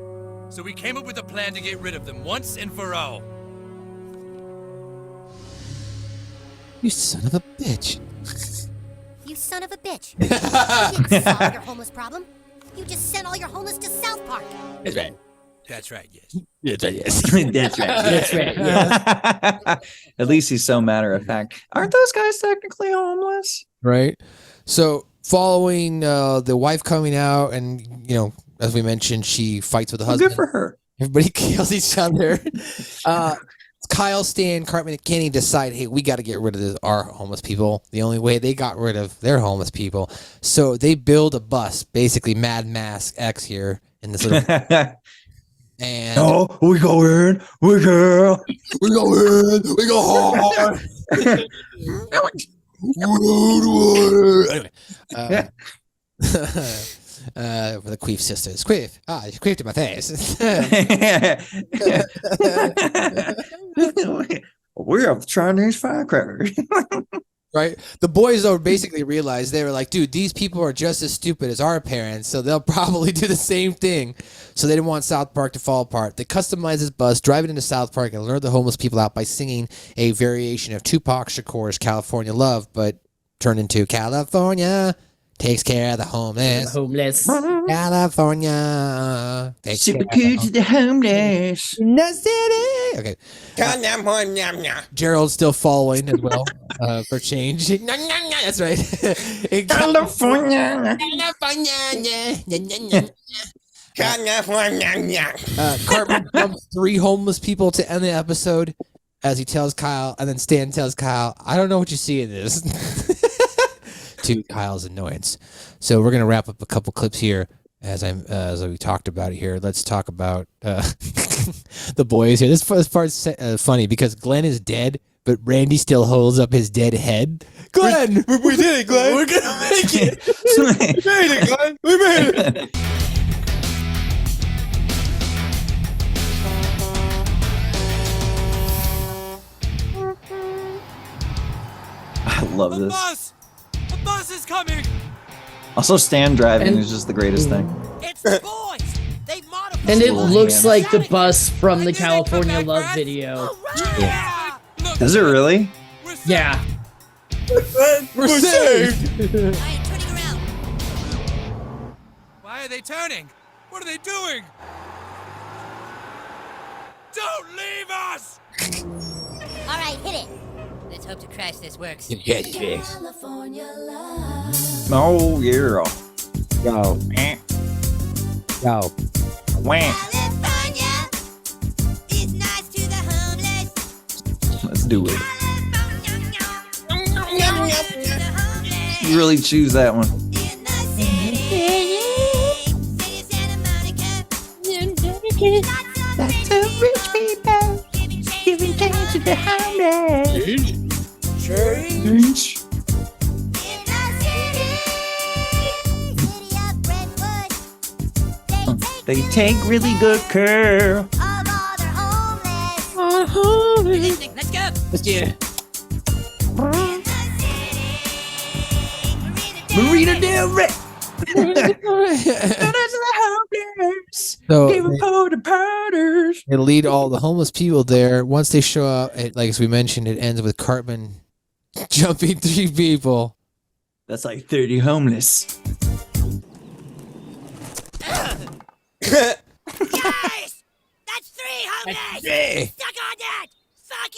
So we came up with a plan to get rid of them once and for all. You son of a bitch. You son of a bitch. You didn't solve your homeless problem. You just sent all your homeless to South Park. That's right. That's right, yes. That's right, yes. That's right. That's right. Yeah. At least he's so matter of fact. Aren't those guys technically homeless? Right. So following the wife coming out, and as we mentioned, she fights with the husband. Good for her. Everybody kills each other. Kyle, Stan, Cartman, and Kenny decide, hey, we got to get rid of our homeless people. The only way they got rid of their homeless people. So they build a bus, basically Mad Max X here in this little. And we go in, we go in, we go hard. Anyway, for the Queef sisters. Queef. You queefed in my face. We have Chinese firecrackers. Right? The boys, though, basically realized, they were like, dude, these people are just as stupid as our parents, so they'll probably do the same thing. So they didn't want South Park to fall apart. They customized this bus, drive it into South Park, and lure the homeless people out by singing a variation of Tupac Shakur's California Love, but turned into California takes care of the homeless. California takes Super care cool of to the homeless. in the city. Okay. Gerald's still following as well for change. That's right. California. Cartman dumps 3 homeless people to end the episode as he tells Kyle, and then Stan tells Kyle, I don't know what you see in this. To Kyle's annoyance. So we're gonna wrap up a couple clips here as we talked about it here. Let's talk about the boys here. This part's funny because Glenn is dead, but Randy still holds up his dead head. Glenn, we did it, Glenn. We're gonna make it. We made it, Glenn. We made it. I love this. The bus is coming. Also, Stan driving is just the greatest thing. It's the boys. They modified. And it Little looks hands. like the bus from the California Love video. Yeah. Does it really? Yeah. We're saved. I am turning around. Why are they turning? What are they doing? Don't leave us! All right, hit it. Let's hope to crash this works. California love. Oh, yeah. Yo. Yo. Wham. California is nice to the homeless. Let's do it. California to the homeless. You really choose that one. In the city, city of Santa Monica. Lots of rich people giving change to the homeless. Change. In the city, city of Brentwood, They take really good care. of all their homeless. You're listening. Let's go. Let's get it. In the city, Marina Del Rey. So they they lead all the homeless people there. Once they show up, like as we mentioned, it ends with Cartman jumping 3 people. That's like 30 homeless. Guys! That's 3 homeless! Suck on that! Fuck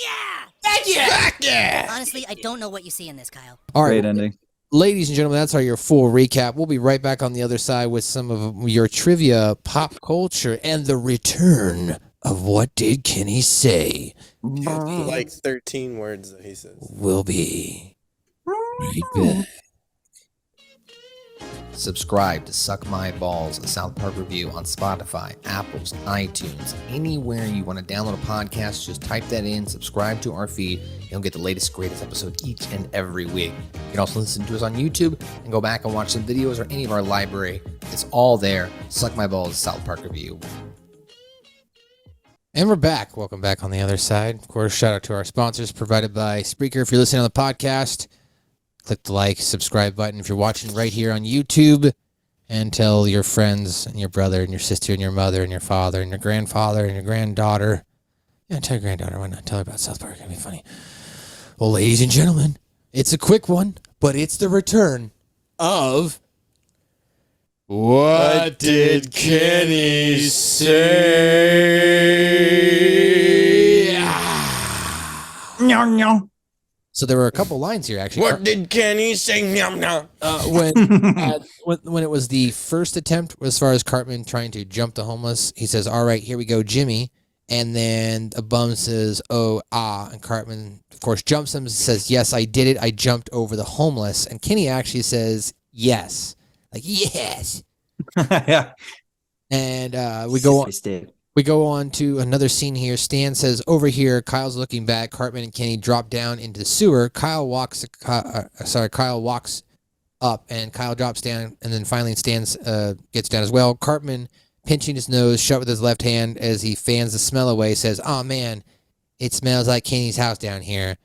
yeah! Honestly, I don't know what you see in this, Kyle. All right, Great ending. ladies and gentlemen, that's your full recap. We'll be right back on the other side with some of your trivia, pop culture, and the return of What Did Kenny Say? Like 13 words that he says. We'll be right back. Subscribe to Suck My Balls, a South Park review on Spotify, Apple's, iTunes, anywhere you want to download a podcast. Just type that in, subscribe to our feed. You'll get the latest, greatest episode each and every week. You can also listen to us on YouTube and go back and watch some videos or any of our library. It's all there. Suck My Balls, South Park review. And we're back. Welcome back on the other side. Of course, shout out to our sponsors provided by Spreaker. If you're listening on the podcast, click the like, subscribe button. If you're watching right here on YouTube, and tell your friends and your brother and your sister and your mother and your father and your grandfather and your granddaughter. Yeah, tell your granddaughter. Why not? Tell her about South Park. It'd be funny. Well, ladies and gentlemen, it's a quick one, but it's the return of What Did Kenny Say? So there were a couple lines here, actually. What did Kenny say? When it was the first attempt, as far as Cartman trying to jump the homeless, he says, "All right, here we go, Jimmy." And then a bum says, "Oh, ah." And Cartman, of course, jumps him and says, "Yes, I did it. I jumped over the homeless." And Kenny actually says, "Yes." Like, yes. Yeah. And we go on to another scene here. Stan says, "Over here." Kyle's looking back. Cartman and Kenny drop down into the sewer. Kyle walks up, and Kyle drops down, and then finally Stan gets down as well. Cartman, pinching his nose shut with his left hand as he fans the smell away, says, "Oh man, it smells like Kenny's house down here."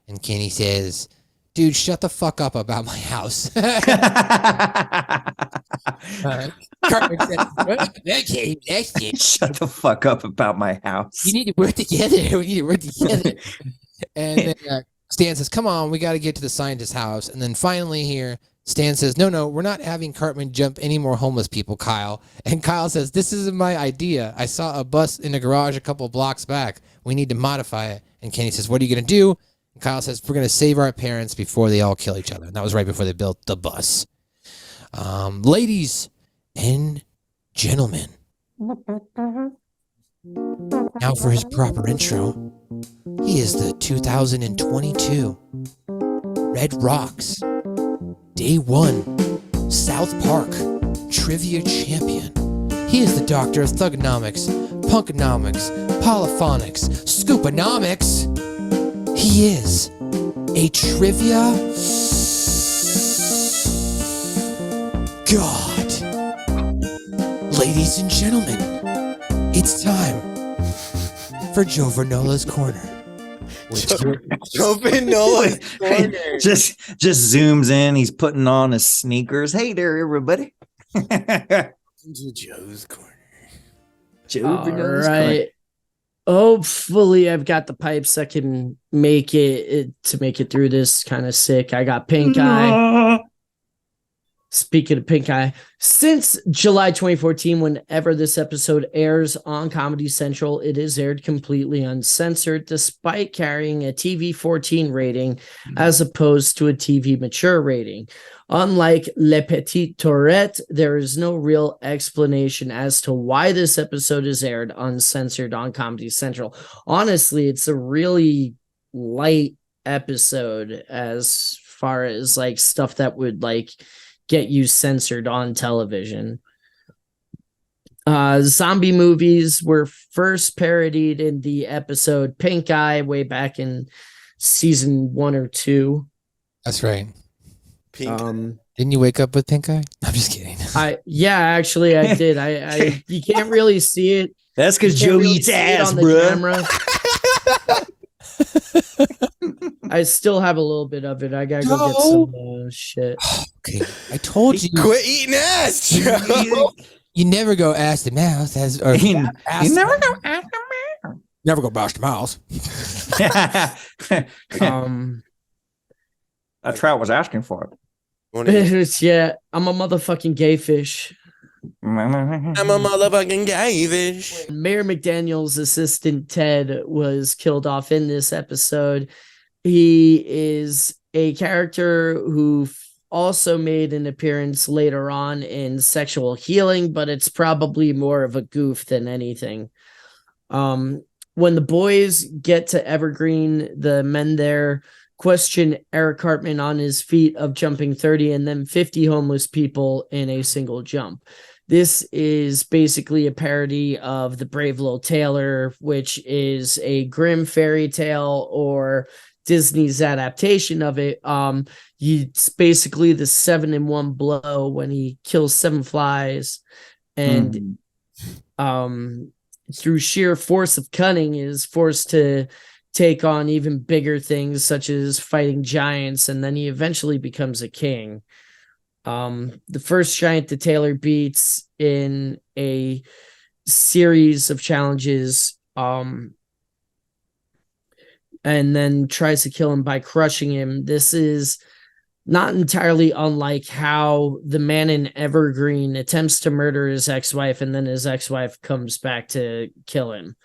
And Kenny says, "Dude, shut the fuck up about my house." Cartman says, "Shut the fuck up about my house. You need to work together. We need to work together." And then Stan says, "Come on, we got to get to the scientist's house." And then finally here, Stan says, no, we're not having Cartman jump any more homeless people, Kyle." And Kyle says, "This isn't my idea. I saw a bus in the garage a couple blocks back. We need to modify it." And Kenny says, "What are you going to do?" And Kyle says, "We're going to save our parents before they all kill each other." And that was right before they built the bus. Ladies and gentlemen, now for his proper intro. He is the 2022 Red Rocks Day 1 South Park Trivia Champion. He is the doctor of thugonomics, punkonomics, polyphonics, scooponomics. He is a trivia god. Ladies and gentlemen, it's time for Joe Vernola's Corner. Joe Vernola's Corner. Just zooms in. He's putting on his sneakers. "Hey there, everybody." Joe's Corner. Joe All Vernola's right. Hopefully, I've got the pipes that can make it through this kind of sick. I got pink eye. Speaking of pink eye, since July 2014, whenever this episode airs on Comedy Central, it is aired completely uncensored, despite carrying a TV 14 rating as opposed to a TV mature rating. Unlike Le Petit Tourette, there is no real explanation as to why this episode is aired uncensored on Comedy Central. Honestly, it's a really light episode as far as like stuff that would like get you censored on television. Zombie movies were first parodied in the episode Pink Eye way back in season 1 or 2. That's right. Pink. Didn't you wake up with pink eye? I'm just kidding. Actually I did. I you can't really see it. That's because Joe eats ass, bro. I still have a little bit of it. I gotta go get some shit. Okay, I told you. Quit eating ass, Joe. You never go ass to mouth. You never go ass to mouth. Never go bash to mouth. That's what I was asking for. Yeah, I'm a motherfucking gay fish. I'm a motherfucking gay fish. Mayor McDaniel's assistant Ted was killed off in this episode. He is a character who also made an appearance later on in Sexual Healing, but it's probably more of a goof than anything. When the boys get to Evergreen, the men there question Eric Cartman on his feat of jumping 30 and then 50 homeless people in a single jump. This is basically a parody of The Brave Little Tailor, which is a grim fairy tale or Disney's adaptation of it. It's basically the 7-in-1 blow when he kills 7 flies and through sheer force of cunning is forced to take on even bigger things such as fighting giants, and then he eventually becomes a king. The first giant the Tailor beats in a series of challenges and then tries to kill him by crushing him. This is not entirely unlike how the man in Evergreen attempts to murder his ex-wife and then his ex-wife comes back to kill him.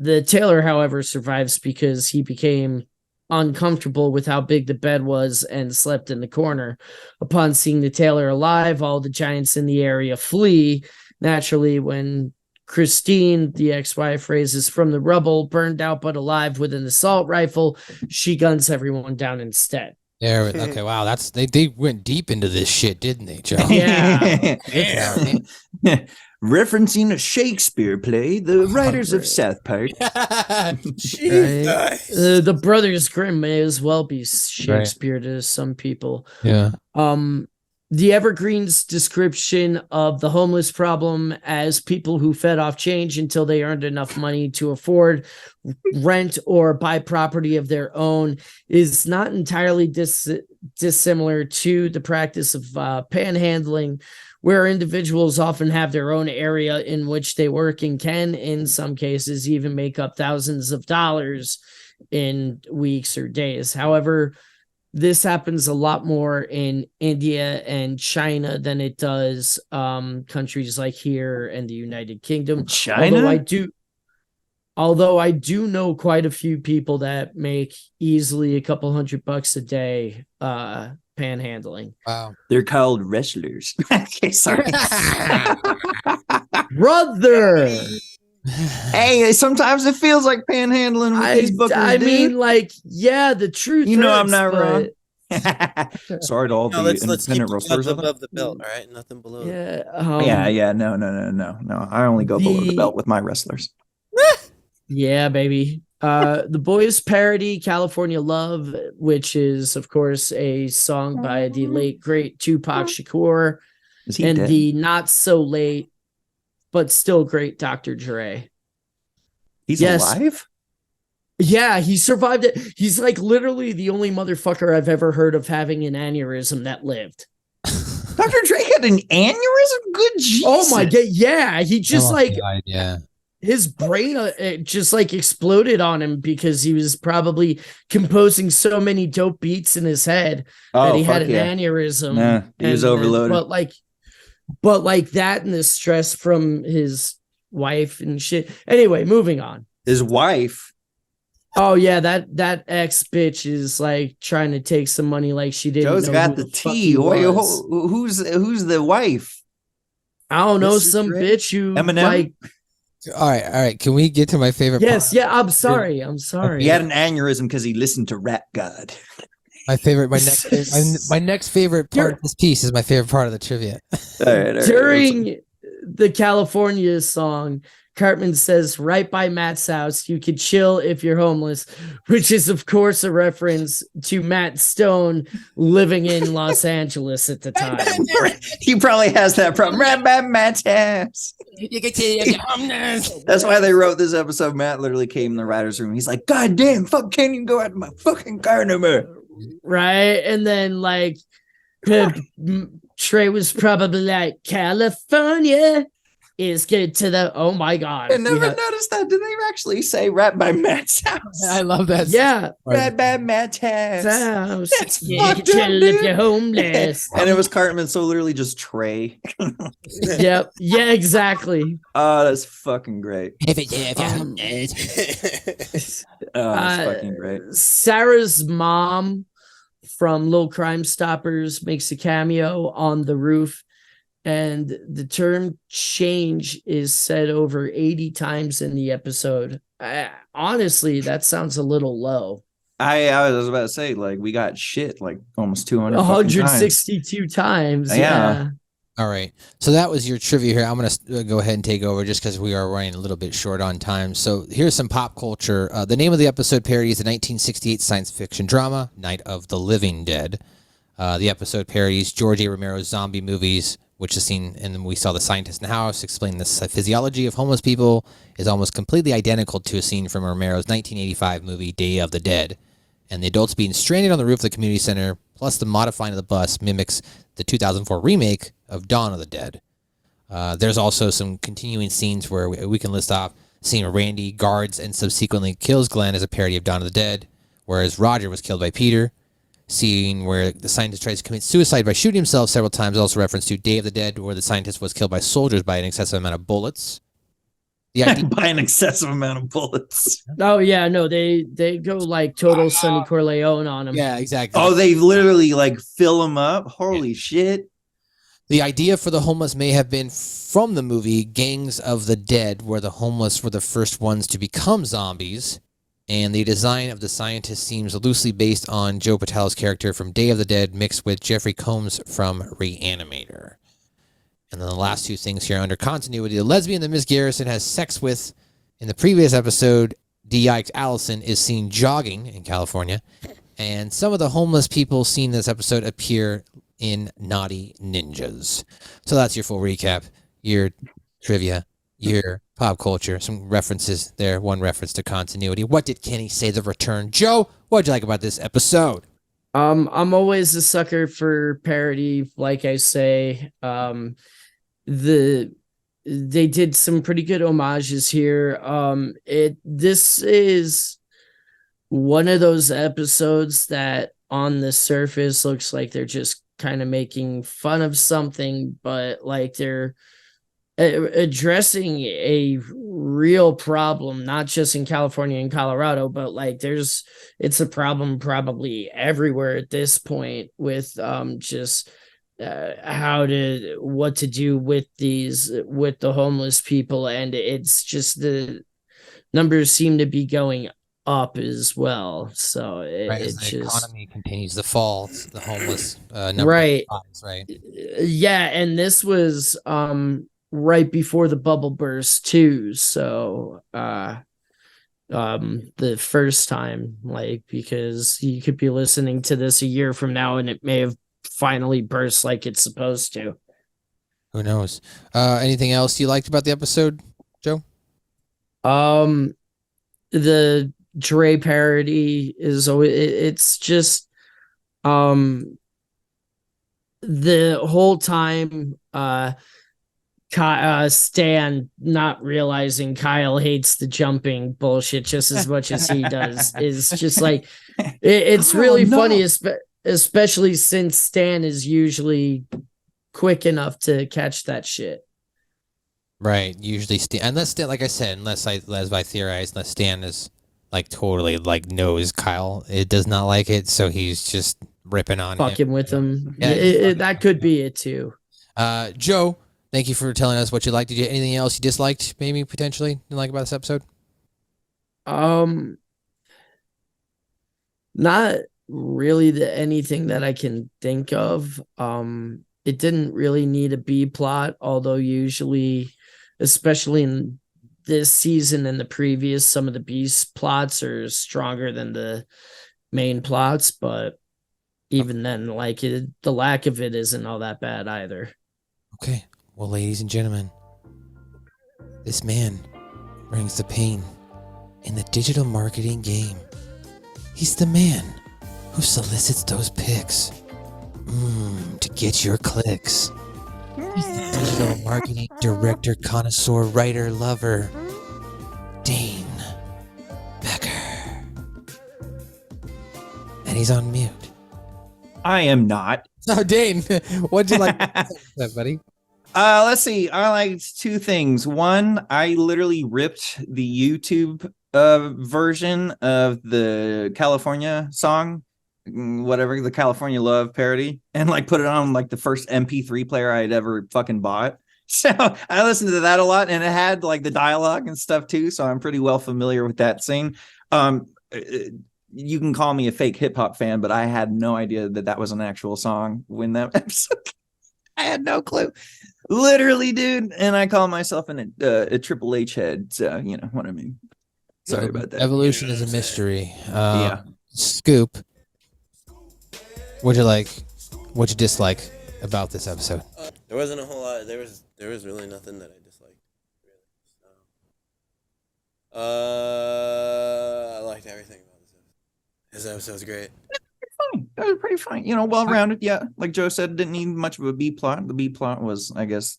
The Tailor, however, survives because he became uncomfortable with how big the bed was and slept in the corner. Upon seeing the Tailor alive, all the giants in the area flee. Naturally, when Christine, the ex-wife, raises from the rubble, burned out but alive with an assault rifle, she guns everyone down instead. There. Okay. Wow. That's they went deep into this shit, didn't they, Joe? Yeah. Referencing a Shakespeare play, the writers of South Park. The Brothers Grimm may as well be Shakespeare to some people. Yeah. The Evergreen's description of the homeless problem as people who fed off change until they earned enough money to afford rent or buy property of their own is not entirely dissimilar to the practice of panhandling, where individuals often have their own area in which they work and can, in some cases, even make up thousands of dollars in weeks or days. However, this happens a lot more in India and China than it does countries like here and the United Kingdom. China? Although I do know quite a few people that make easily a couple $100 a day panhandling. Wow. They're called wrestlers. Okay, sorry. Brother! Hey, sometimes it feels like panhandling with these bookers, I dude. mean, like, yeah, the truth. You know I'm hurts, not but- wrong. Sorry to all No, the let's keep independent wrestlers. above the belt, all right? Nothing below. Yeah. No. I only go below the belt with my wrestlers. Yeah, baby. The boys parody California Love, which is, of course, a song by the late, great Tupac Shakur and dead? the not so late, but still great Dr. Dre. He's alive? Yeah, he survived it. He's like literally the only motherfucker I've ever heard of having an aneurysm that lived. Dr. Dre had an aneurysm? Good Jesus. Oh my God. Yeah. He just yeah. His brain it just like exploded on him because he was probably composing so many dope beats in his head that he had an aneurysm. Nah, he was overloaded. But like that and the stress from his wife and shit. Anyway, moving on. His wife. Oh yeah, that ex bitch is like trying to take some money like she didn't. Joe's know got who the tea. Who's the wife? I don't know, Mrs. some Dre? bitch who Eminem? like. All right. Can we get to my favorite? Yes, part? yeah. I'm sorry. He had an aneurysm because he listened to Rap God. My next favorite part of this piece is my favorite part of the trivia. All right. During the California song, Cartman says, right by Matt's house, you could chill if you're homeless, which is, of course, a reference to Matt Stone living in Los Angeles at the time. He probably has that problem. Right by Matt's house. You can chill if you're homeless. That's why they wrote this episode. Matt literally came in the writer's room. He's like, God damn, fuck, can't even go out to my fucking car no more. Right? And then, like, Trey was probably like, California is good to the, oh my God. I never noticed that. Did they actually say right by Matt's house? I love that. Yeah. Right by Matt's house. That's you can chill if you're homeless. And it was Cartman, so literally just Trey. Yep. Yeah, exactly. Oh, that's fucking great. If you're Oh, that's fucking great. Sarah's mom from Little Crime Stoppers makes a cameo on the roof, and the term change is said over 80 times in the episode. Honestly, that sounds a little low. I was about to say, like, we got shit like almost 200 162 times. Yeah. All right. So that was your trivia here. I'm going to go ahead and take over just because we are running a little bit short on time. So here's some pop culture. The name of the episode parodies the 1968 science fiction drama, Night of the Living Dead. The episode parodies George A. Romero's zombie movies, which is seen, and we saw the scientist in the house explain the physiology of homeless people is almost completely identical to a scene from Romero's 1985 movie, Day of the Dead. And the adults being stranded on the roof of the community center, plus the modifying of the bus, mimics the 2004 remake of Dawn of the Dead. There's also some continuing scenes where we can list off scene where Randy guards and subsequently kills Glenn as a parody of Dawn of the Dead, whereas Roger was killed by Peter. Scene where the scientist tries to commit suicide by shooting himself several times, also reference to Day of the Dead, where the scientist was killed by soldiers by an excessive amount of bullets. By an excessive amount of bullets. Oh yeah, no, they go like total Sonny Corleone on him. Yeah, exactly. Oh, they literally like fill him up. Holy shit. The idea for the homeless may have been from the movie Gangs of the Dead, where the homeless were the first ones to become zombies. And the design of the scientist seems loosely based on Joe Patel's character from Day of the Dead mixed with Jeffrey Combs from Reanimator. And then the last two things here under continuity. The lesbian that Miss Garrison has sex with in the previous episode, D-Yikes Allison, is seen jogging in California. And some of the homeless people seen in this episode appear in Naughty Ninjas. So that's your full recap, your trivia, your pop culture, some references there, one reference to continuity. What did Kenny say the return? Joe, what did you like about this episode? I'm always a sucker for parody, like I say. They did some pretty good homages here. This is one of those episodes that on the surface looks like they're just kind of making fun of something, but like they're addressing a real problem, not just in California and Colorado, but like it's a problem probably everywhere at this point with just what to do with the homeless people. And it's just the numbers seem to be going up as well. So as the economy continues to fall, the homeless number right. Rise, right? Yeah. And this was, right before the bubble burst too. So the first time, like, because you could be listening to this a year from now and it may have finally burst like it's supposed to. Who knows? Anything else you liked about the episode, Joe? The Dre parody is always, it's just the whole time Stan not realizing Kyle hates the jumping bullshit just as much as he does is just like it's really funny, especially since Stan is usually quick enough to catch that shit. Right. Usually Stan, unless Stan, like I said, unless I theorize, unless Stan is like totally like knows Kyle, it does not like it, so he's just ripping on fucking with him. Yeah, that could be it too. Joe, thank you for telling us what you liked. Did you anything else you disliked, maybe potentially didn't like about this episode? Not really anything that I can think of. It didn't really need a B plot, although usually, especially in this season and the previous, some of the B plots are stronger than the main plots, but even then, like the lack of it isn't all that bad either. Okay. Well, ladies and gentlemen, this man brings the pain in the digital marketing game. He's the man who solicits those pics to get your clicks. He's the digital marketing director, connoisseur, writer, lover, Dane Becker. And he's on mute. I am not. So, Dane, what'd you like that, buddy? Let's see. I liked two things. One, I literally ripped the YouTube version of the California song whatever, the California Love parody, and like put it on like the first MP3 player I had ever fucking bought. So I listened to that a lot, and it had like the dialogue and stuff too. So I'm pretty well familiar with that scene. You can call me a fake hip hop fan, but I had no idea that that was an actual song when that episode. I had no clue, literally, dude. And I call myself a Triple H head, so you know what I mean. Sorry about that. Evolution is a mystery. Yeah. Scoop. What'd you like? What'd you dislike about this episode? There wasn't a whole lot. There was really nothing that I disliked. I liked everything about this episode. This episode was great. That was pretty fine. You know, well rounded. Yeah, like Joe said, didn't need much of a B plot. The B plot was, I guess,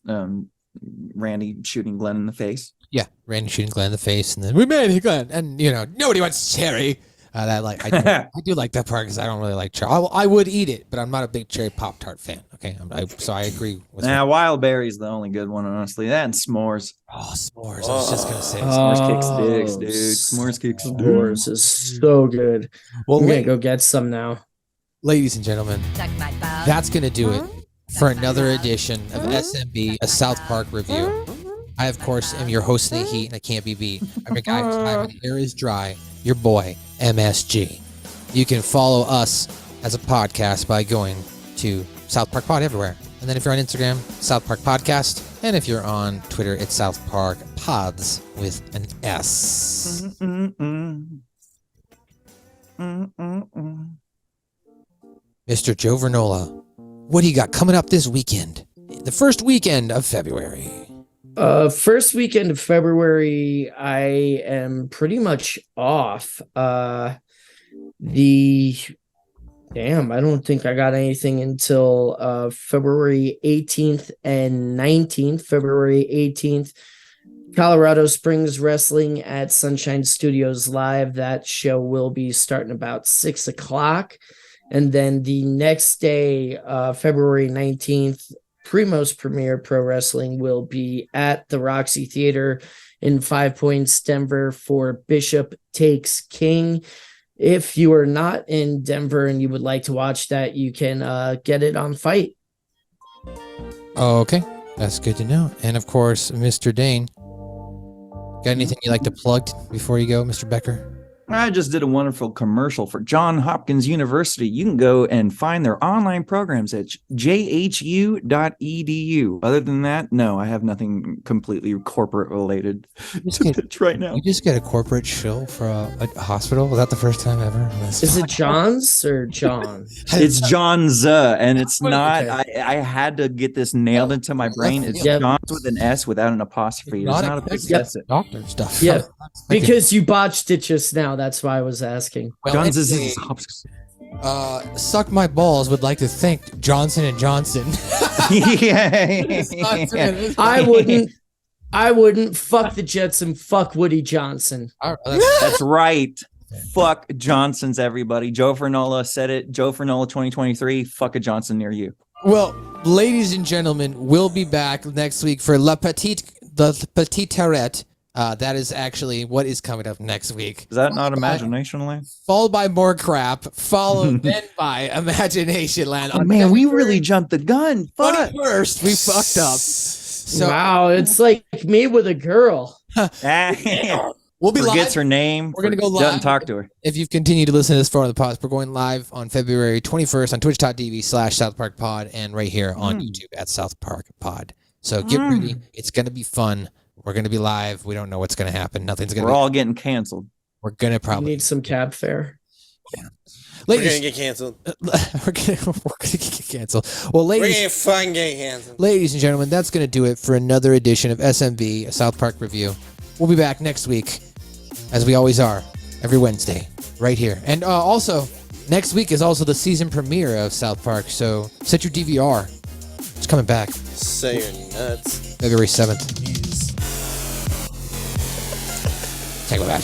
Randy shooting Glenn in the face. Yeah, Randy shooting Glenn in the face, and then we made it, Glenn, and you know nobody wants cherry. That like I do like that part because I don't really like cherry. I would eat it, but I'm not a big cherry Pop-Tart fan. Okay, so I agree with. Now, Wild Berry's the only good one, honestly. That and s'mores. Oh, s'mores! I was just gonna say s'mores kicks dicks, dude. S'mores kicks dicks. S'mores is so good. Well, I'm gonna go get some now. Ladies and gentlemen, that's gonna do it for another edition of SMB, a South Park review. I, of course, am your host of the heat, and I can't be beat. I'm your guy whose time when the air is dry, your boy, MSG. You can follow us as a podcast by going to South Park Pod everywhere. And then if you're on Instagram, South Park Podcast. And if you're on Twitter, it's South Park Pods with an S. Mr. Joe Vernola, what do you got coming up this weekend? The first weekend of February. First weekend of February, I am pretty much off. I don't think I got anything until February 18th and 19th. February 18th, Colorado Springs Wrestling at Sunshine Studios Live. That show will be starting about 6 o'clock. And then the next day, February 19th, Primo's Premier Pro Wrestling will be at the Roxy Theater in 5 Points, Denver for Bishop Takes King. If you are not in Denver and you would like to watch that, you can get it on Fight. Okay, that's good to know. And of course, Mr. Dane, got anything you'd like to plug before you go, Mr. Becker? I just did a wonderful commercial for Johns Hopkins University. You can go and find their online programs at jhu.edu. Other than that, no, I have nothing completely corporate related to pitch right now. You just get a corporate shill for a hospital? Was that the first time ever? Is it John's or John? It's John's, and it's not. Okay. I had to get this nailed into my brain. It's John's with an S without an apostrophe. It's not a possessive. Doctor stuff. Yeah, because you botched it just now. That's why I was asking. Well, John's is Suck My Balls would like to thank Johnson & Johnson. I wouldn't fuck the Jets and fuck Woody Johnson. That's right. Fuck Johnsons, everybody. Joe Fernola said it. Joe Fernola 2023. Fuck a Johnson near you. Well, ladies and gentlemen, we'll be back next week for the Petite Tourette. That is actually what is coming up next week. Is that not Imagination Land? Followed by more crap, followed then by Imagination Land. Oh, man, we really jumped the gun. Fuck. 21st, we fucked up. So, wow, it's like me with a girl. We'll be Forgets her name. We're going to go live. Doesn't talk to her. If you've continued to listen to this far on the pod, we're going live on February 21st on twitch.tv/SouthParkPod and right here on YouTube at SouthParkPod. So get ready. It's going to be fun. We're going to be live. We don't know what's going to happen. Nothing's going to We're all getting canceled. We're going to probably need some cab fare. Yeah. Ladies, we're going to get canceled. We're going to get canceled. Well, ladies, we're going to fucking get canceled. Ladies and gentlemen, that's going to do it for another edition of SMB, a South Park review. We'll be back next week, as we always are, every Wednesday, right here. And also, next week is also the season premiere of South Park, so set your DVR. It's coming back. Say you're nuts. February 7th. Take it back.